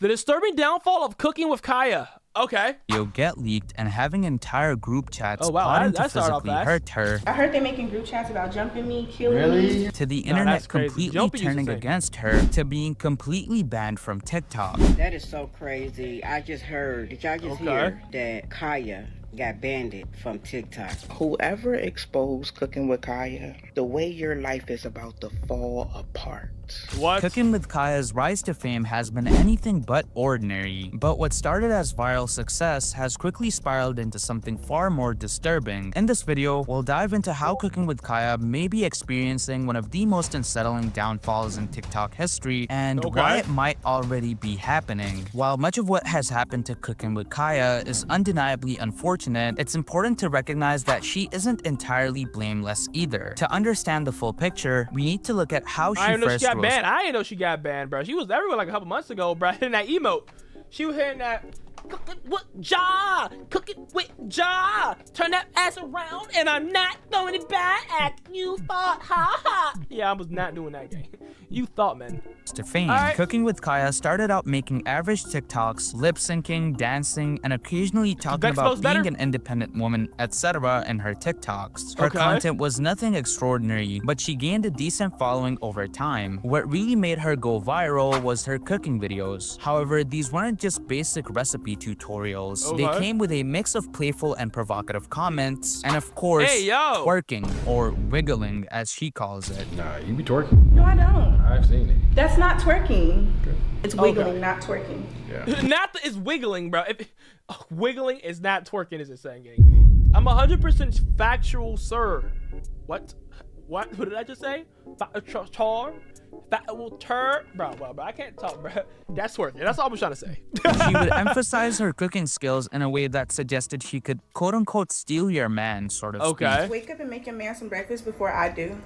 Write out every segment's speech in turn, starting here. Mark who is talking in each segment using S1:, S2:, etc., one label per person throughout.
S1: The disturbing downfall of cooking with Kaya. Okay.
S2: You'll get leaked and having entire group chats
S1: Oh, wow.
S2: plotting
S1: That
S2: to physically hurt her.
S3: I heard they making group chats about jumping me, killing me.
S2: To the internet completely
S1: Jumping
S2: turning against her, to being completely banned from TikTok.
S4: That is so crazy. I just heard. Did y'all just hear that Kaya got banned from TikTok?
S5: Whoever exposed Cooking with Kaya, the way your life is about to fall apart.
S1: What?
S2: Cooking with Kaya's rise to fame has been anything but ordinary, but what started as viral success has quickly spiraled into something far more disturbing. In this video, we'll dive into how Cooking with Kaya may be experiencing one of the most unsettling downfalls in TikTok history and why it might already be happening. While much of what has happened to Cooking with Kaya is undeniably unfortunate, it's important to recognize that she isn't entirely blameless either. To understand the full picture, we need to look at how she first
S1: got banned. I didn't know she got banned, bro. She was everywhere like a couple months ago, bro. In that emote, she was hitting that cooking with Ja, cooking with Ja. Turn that ass around, and I'm not throwing it back at you. Thought, ha ha. Yeah, I was not doing that game. You thought, man.
S2: To fame, Cooking with Kaya started out making average TikToks, lip syncing, dancing, and occasionally talking about being an independent woman, etc. in her TikToks. Her content was nothing extraordinary, but she gained a decent following over time. What really made her go viral was her cooking videos. However, these weren't just basic recipe tutorials. They came with a mix of playful and provocative comments, and of course, twerking, or wiggling as she calls it.
S6: Nah, you be twerking.
S3: No, I don't.
S6: I've seen it.
S3: That's not twerking. It's wiggling, not twerking.
S6: Yeah.
S1: It's wiggling, bro. Wiggling is not twerking, is it saying, gang? I'm 100% factual, sir. What? What did I just say? Bro, I can't talk, bro. That's twerking. That's all I'm trying to say.
S2: She would emphasize her cooking skills in a way that suggested she could quote-unquote steal your man, sort of speak.
S3: Wake up and make your man some breakfast before I do.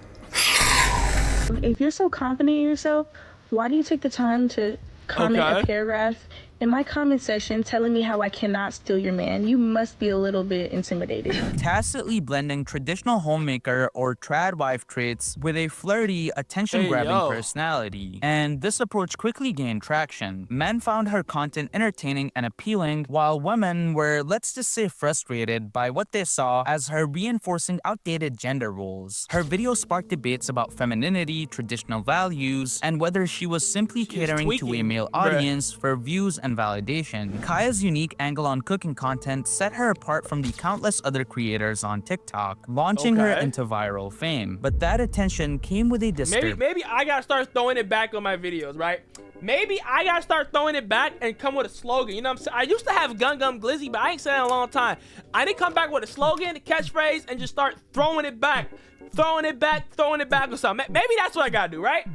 S7: If you're so confident in yourself, why do you take the time to comment a paragraph in my comment section telling me how I cannot steal your man? You must be a little bit intimidated.
S2: Tacitly blending traditional homemaker or trad wife traits with a flirty, attention-grabbing personality. And this approach quickly gained traction. Men found her content entertaining and appealing, while women were, let's just say, frustrated by what they saw as her reinforcing outdated gender roles. Her videos sparked debates about femininity, traditional values, and whether she was simply catering to a male audience for views and validation. Kaya's unique angle on cooking content set her apart from the countless other creators on TikTok, launching her into viral fame. But that attention came with a
S1: Maybe I gotta start throwing it back on my videos, right? Maybe I gotta start throwing it back and come with a slogan. You know what I'm saying? I used to have Gun Gum Glizzy, but I ain't said that in a long time. I need to come back with a slogan, a catchphrase, and just start throwing it back. Throwing it back or something. Maybe that's what I gotta do, right?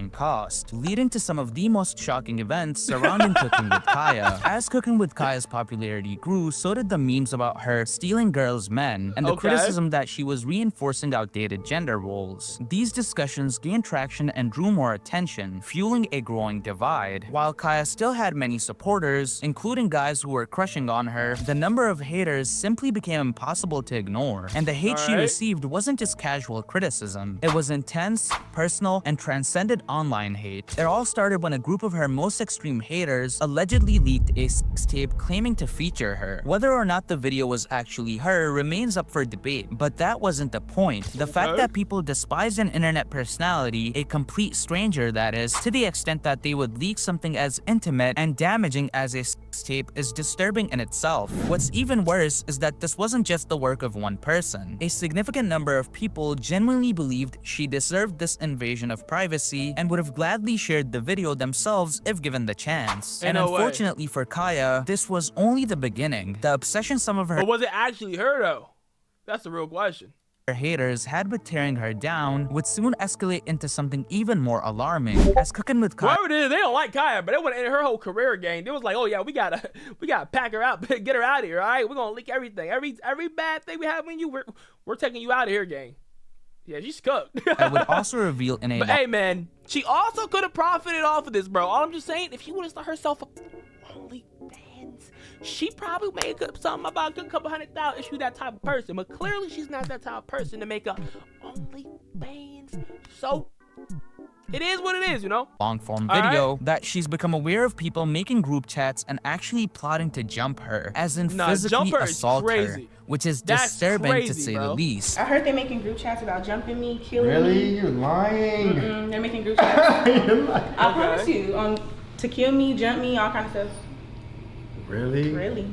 S2: cost, leading to some of the most shocking events surrounding Cooking with Kaya. As Cooking with Kaya's popularity grew, so did the memes about her stealing girls' men and the criticism that she was reinforcing outdated gender roles. These discussions gained traction and drew more attention, fueling a growing divide. While Kaya still had many supporters, including guys who were crushing on her, the number of haters simply became impossible to ignore. And the hate she received wasn't just casual criticism. It was intense, personal, and transcended online hate. It all started when a group of her most extreme haters allegedly leaked a sex tape claiming to feature her. Whether or not the video was actually her remains up for debate, but that wasn't the point. The fact that people despised an internet personality, a complete stranger that is, to the extent that they would leak something as intimate and damaging as a sex tape is disturbing in itself. What's even worse is that this wasn't just the work of one person. A significant number of people genuinely believed she deserved this invasion of privacy and would have gladly shared the video themselves if given the chance. And unfortunately for Kaya, this was only the beginning. The obsession some of her—
S1: But was it actually her though? That's the real question.
S2: Her haters had with tearing her down would soon escalate into something even more alarming. As Cooking with Kaya—
S1: Whoever it is, they don't like Kaya, but they want to end her whole career game. They was like, oh yeah, we gotta pack her out, get her out of here, all right? We're gonna leak everything. Every bad thing we have in you, we're taking you out of here, gang. Yeah, she's cooked.
S2: I would also reveal in a—
S1: But hey man, she also could have profited off of this, bro. All I'm just saying, if she would have started herself OnlyFans, she probably made up something about a couple $100,000 if she's that type of person. But clearly she's not that type of person to make a OnlyFans. So It is what it is, you know?
S2: long-form video that she's become aware of people making group chats and actually plotting to jump her, as in physically
S1: jump her is
S2: assault her,
S1: crazy.
S2: which is
S1: That's
S2: disturbing to
S1: crazy,
S2: say
S1: bro.
S2: the least.
S3: I heard they making group chats about jumping me, killing
S6: Really?
S3: me.
S6: You're lying.
S3: They're making group chats.
S6: You're lying.
S3: I promise you, to kill me, jump me, all kind of stuff.
S6: Really?
S3: Really?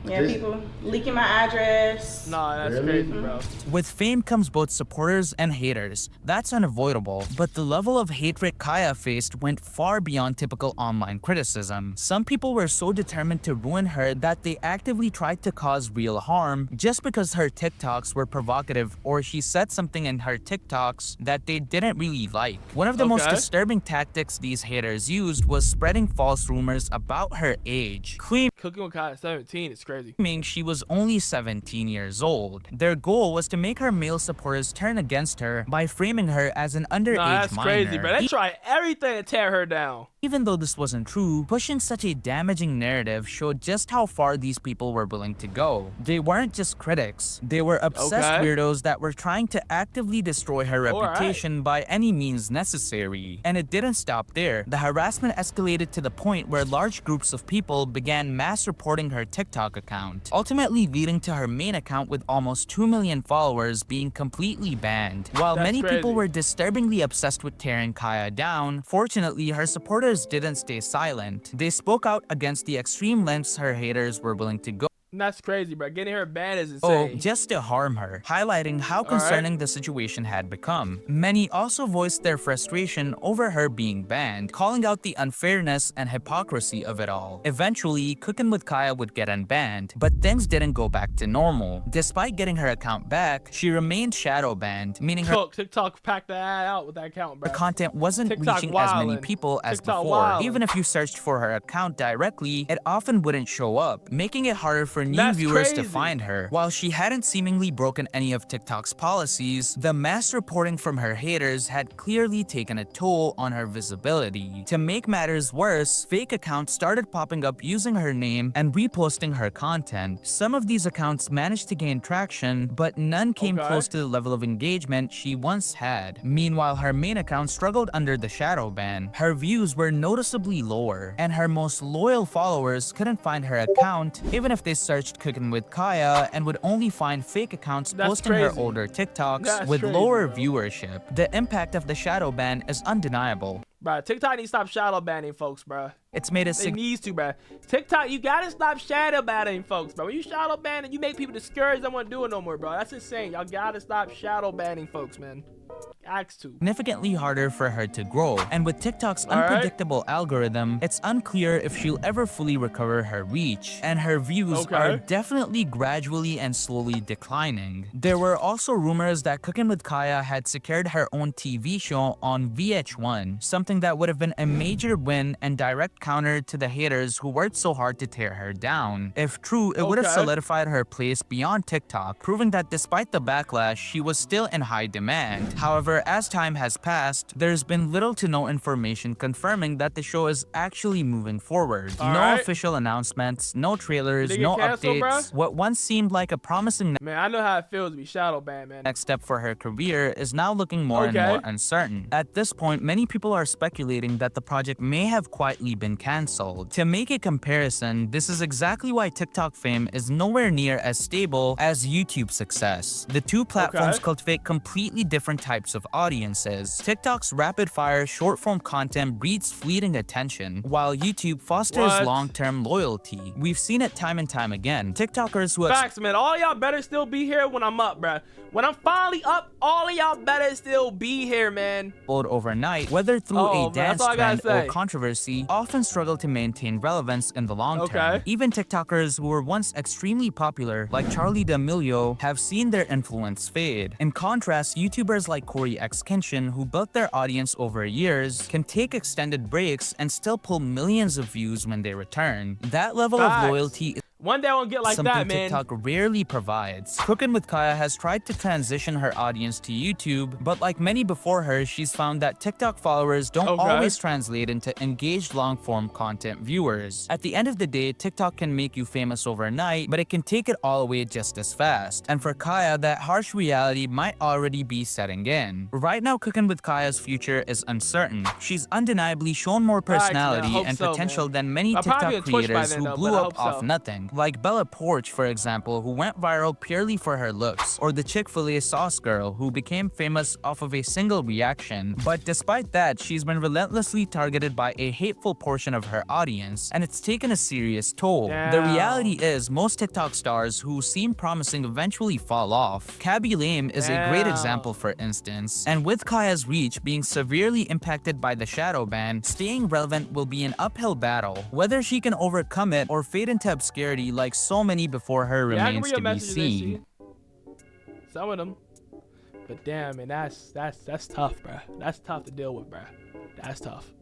S3: Yeah,
S6: Just-
S3: people leaking my address.
S1: Nah, that's
S6: Really?
S1: crazy, bro.
S2: With fame comes both supporters and haters. That's unavoidable, but the level of hatred Kaya faced went far beyond typical online criticism. Some people were so determined to ruin her that they actively tried to cause real harm just because her TikToks were provocative or she said something in her TikToks that they didn't really like. One of the most
S1: Okay.
S2: disturbing tactics these haters used was spreading false rumors about her age,
S1: Cooking with Kai at 17 is crazy.
S2: claiming she was only 17 years old. Their goal was to make her male supporters turn against her by framing her as an underage
S1: Nah, that's
S2: minor.
S1: crazy, bro. They tried everything to tear her down.
S2: Even though this wasn't true, pushing such a damaging narrative showed just how far these people were willing to go. They weren't just critics, they were obsessed
S1: Okay.
S2: weirdos that were trying to actively destroy her reputation by any means necessary. And it didn't stop there. The harassment escalated to the point where large groups of people began mass reporting her TikTok account, ultimately leading to her main account with almost 2 million followers being completely banned. While
S1: That's
S2: many people
S1: crazy.
S2: were disturbingly obsessed with tearing Kaya down, fortunately her supporters didn't stay silent. They spoke out against the extreme lengths her haters were willing to go
S1: That's crazy, bro. Getting her banned is insane.
S2: just to harm her, highlighting how concerning the situation had become. Many also voiced their frustration over her being banned, calling out the unfairness and hypocrisy of it all. Eventually, Cookin' with Kaya would get unbanned, but things didn't go back to normal. Despite getting her account back, she remained shadow banned, meaning her
S1: TikTok packed that out with that account, bro.
S2: content wasn't
S1: TikTok
S2: reaching as many
S1: wildin'.
S2: people as
S1: TikTok
S2: before.
S1: wildin'.
S2: Even if you searched for her account directly, it often wouldn't show up, making it harder for new
S1: That's
S2: viewers to
S1: crazy.
S2: find her. While she hadn't seemingly broken any of TikTok's policies, the mass reporting from her haters had clearly taken a toll on her visibility. To make matters worse, fake accounts started popping up using her name and reposting her content. Some of these accounts managed to gain traction, but none came
S1: Okay.
S2: close to the level of engagement she once had. Meanwhile, her main account struggled under the shadow ban. Her views were noticeably lower, and her most loyal followers couldn't find her account even if they searched Cookin' with Kaya and would only find fake accounts
S1: That's
S2: posting her
S1: crazy.
S2: older TikToks
S1: That's
S2: with
S1: crazy,
S2: lower
S1: bro.
S2: viewership. The impact of the shadow ban is undeniable.
S1: Bro, TikTok needs to stop shadow banning folks, bro.
S2: It's made a
S1: It needs to, bro. TikTok, you gotta stop shadow banning folks, bro. When you shadow ban and you make people discouraged, they don't want to do it no more, bro. That's insane. Y'all gotta stop shadow banning folks, man. Axe to.
S2: significantly harder for her to grow, and with TikTok's
S1: All right.
S2: unpredictable algorithm, it's unclear if she'll ever fully recover her reach, and her views are
S1: Okay.
S2: definitely gradually and slowly declining. There were also rumors that Cookin' with Kaya had secured her own TV show on VH1, something that would have been a major win and direct counter to the haters who worked so hard to tear her down. If true, it would have
S1: Okay.
S2: solidified her place beyond TikTok, proving that despite the backlash, she was still in high demand. However, as time has passed, there's been little to no information confirming that the show is actually moving forward.
S1: All
S2: No
S1: right.
S2: official announcements, no trailers,
S1: Did it get
S2: no
S1: canceled,
S2: updates.
S1: bruh?
S2: What once seemed like a promising
S1: Man, I know how it feels to be shadow banned, man.
S2: next step for her career is now looking more and
S1: Okay.
S2: more uncertain. At this point, many people are speculating that the project may have quietly been cancelled. To make a comparison, this is exactly why TikTok fame is nowhere near as stable as YouTube success. The two platforms
S1: Okay.
S2: cultivate completely different types of audiences. TikTok's rapid-fire short-form content breeds fleeting attention, while YouTube fosters
S1: What?
S2: long-term loyalty. We've seen it time and time again. TikTokers who have
S1: Facts, man. All y'all better still be here when I'm up, bruh. When I'm finally up, all of y'all better still be here, man.
S2: explode overnight, whether through
S1: Oh,
S2: a
S1: man, that's
S2: dance
S1: all I gotta
S2: trend or
S1: say.
S2: controversy, often struggle to maintain relevance in the long term.
S1: Okay.
S2: Even TikTokers who were once extremely popular, like Charlie D'Amelio, have seen their influence fade. In contrast, YouTubers like Corey X Kenshin, who built their audience over years, can take extended breaks and still pull millions of views when they return. That level
S1: Facts.
S2: of loyalty
S1: One day I won't get like
S2: something
S1: that, man.
S2: TikTok rarely provides. Cooking with Kaya has tried to transition her audience to YouTube, but like many before her, she's found that TikTok followers don't always translate into engaged long-form content viewers. At the end of the day, TikTok can make you famous overnight, but it can take it all away just as fast. And for Kaya, that harsh reality might already be setting in. Right now, Cooking with Kaya's future is uncertain. She's undeniably shown more personality and potential than many TikTok creators who blew up off nothing. Like Bella Porch, for example, who went viral purely for her looks, or the Chick-fil-A sauce girl, who became famous off of a single reaction. But despite that, she's been relentlessly targeted by a hateful portion of her audience, and it's taken a serious toll. The reality is, most TikTok stars who seem promising eventually fall off. Cabby Lame is a great example, for instance, and with Kaya's reach being severely impacted by the Shadowban, staying relevant will be an uphill battle. Whether she can overcome it or fade into obscurity like so many before her remains to be seen.
S1: Some of them. But damn, man, that's tough, bruh. That's tough to deal with, bruh. That's tough.